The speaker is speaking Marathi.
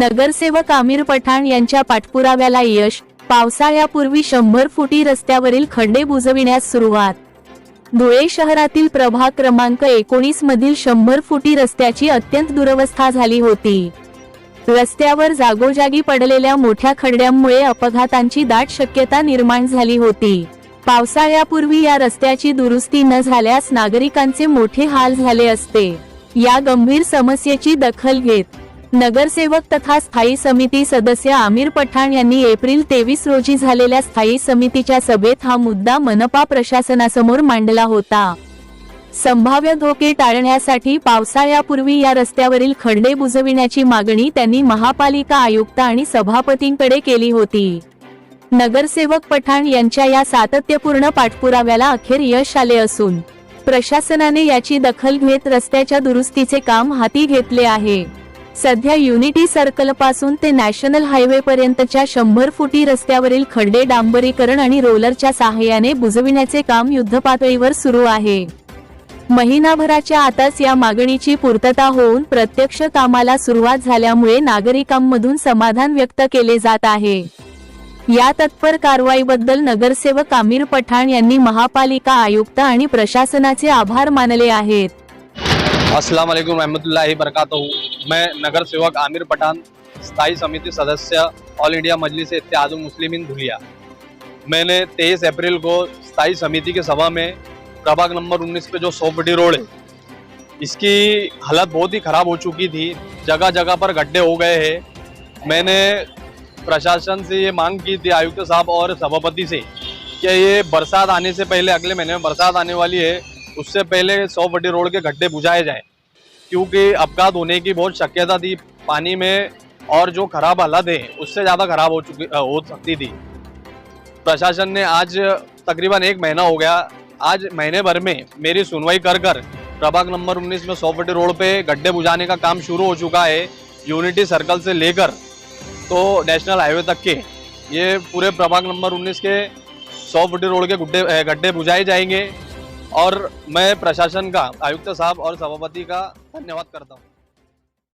नगरसेवक आमिर पठाण यांच्या पाठपुराव्याला यश। पावसाळ्यापूर्वी 100 फुटी रस्त्यावरील खड्डे बुजविण्यास सुरुवात। धुळे शहरातील प्रभाग क्रमांक 19 मधील 100 फुटी रस्त्याची अत्यंत दुरवस्था झाली होती। रस्त्यावर जागोजागी पडलेल्या मोठ्या खड्ड्यांमुळे अपघातांची दाट शक्यता निर्माण झाली होती। पावसाळ्यापूर्वी या रस्त्याची दुरुस्ती न झाल्यास नागरिकांचे मोठे हाल झाले असते। या गंभीर समस्येची दखल घेत नगरसेवक तथा स्थायी समिती सदस्य आमिर पठाण यांनी एप्रिल 23 रोजी झालेल्या स्थायी समितीच्या सभेत हा मुद्दा मनपा प्रशासनासमोर मांडला होता। संभाव्य धोके टाळण्यासाठी पावसाळ्यापूर्वी या रस्त्यावरील खड्डे बुजविण्याची मागणी त्यांनी महापालिका आयुक्त आणि सभापतींकडे केली होती। नगरसेवक पठाण यांच्या या सातत्यपूर्ण पाठपुराव्याला अखेर यश आले असून प्रशासनाने याची दखल घेत रस्त्याच्या दुरुस्तीचे काम हाती घेतले आहे। सध्या युनिटी सर्कल पासून ते नॅशनल हायवे पर्यंतच्या 100 फुटी रस्त्यावरील खड्डे डांबरीकरण आणि रोलरच्या सहाय्याने बुजविण्याचे काम युद्धपातळीवर सुरू आहे। महिनाभराच्या आताच या मागणीची पूर्तता होऊन प्रत्यक्ष कामाला सुरुवात झाल्यामुळे नागरिकांमधून समाधान व्यक्त केले जात आहे। या तत्पर कारवाईबद्दल नगरसेवक आमिर पठाण यांनी महापालिका आयुक्त आणि प्रशासनाचे आभार मानले आहेत। अस्सलाम वालेकुम रहमतुल्लाहि बरकातहू। मैं नगर सेवक आमिर पठान, स्थायी समिति सदस्य, ऑल इंडिया मजलिस इत्तेहादुल मुस्लिमीन धुलिया। मैंने 23 अप्रैल को स्थायी समिति की सभा में प्रभाग नंबर 19 पे जो 100 फुटी रोड है, इसकी हालत बहुत ही ख़राब हो चुकी थी। जगह जगह पर गड्ढे हो गए हैं। मैंने प्रशासन से ये मांग की थी, आयुक्त साहब और सभापति से, कि ये बरसात आने से पहले, अगले महीने में बरसात आने वाली है, उससे पहले 100 फुटी रोड के गड्ढे बुझाए जाएं, क्योंकि अपघात होने की बहुत शक्यता थी पानी में, और जो खराब हालत है उससे ज़्यादा खराब हो सकती थी। प्रशासन ने आज तकरीबन 1 महीना हो गया, आज महीने भर में मेरी सुनवाई कर प्रभाग नंबर 19 में 100 फुटी रोड पे गड्ढे बुझाने का काम शुरू हो चुका है। यूनिटी सर्कल से लेकर तो नेशनल हाईवे तक के ये पूरे प्रभाग नंबर 19 के 100 फुटी रोड के गड्ढे बुझाए जाएंगे। और मैं प्रशासन का, आयुक्त साहब और सभापति का धन्यवाद करता हूँ।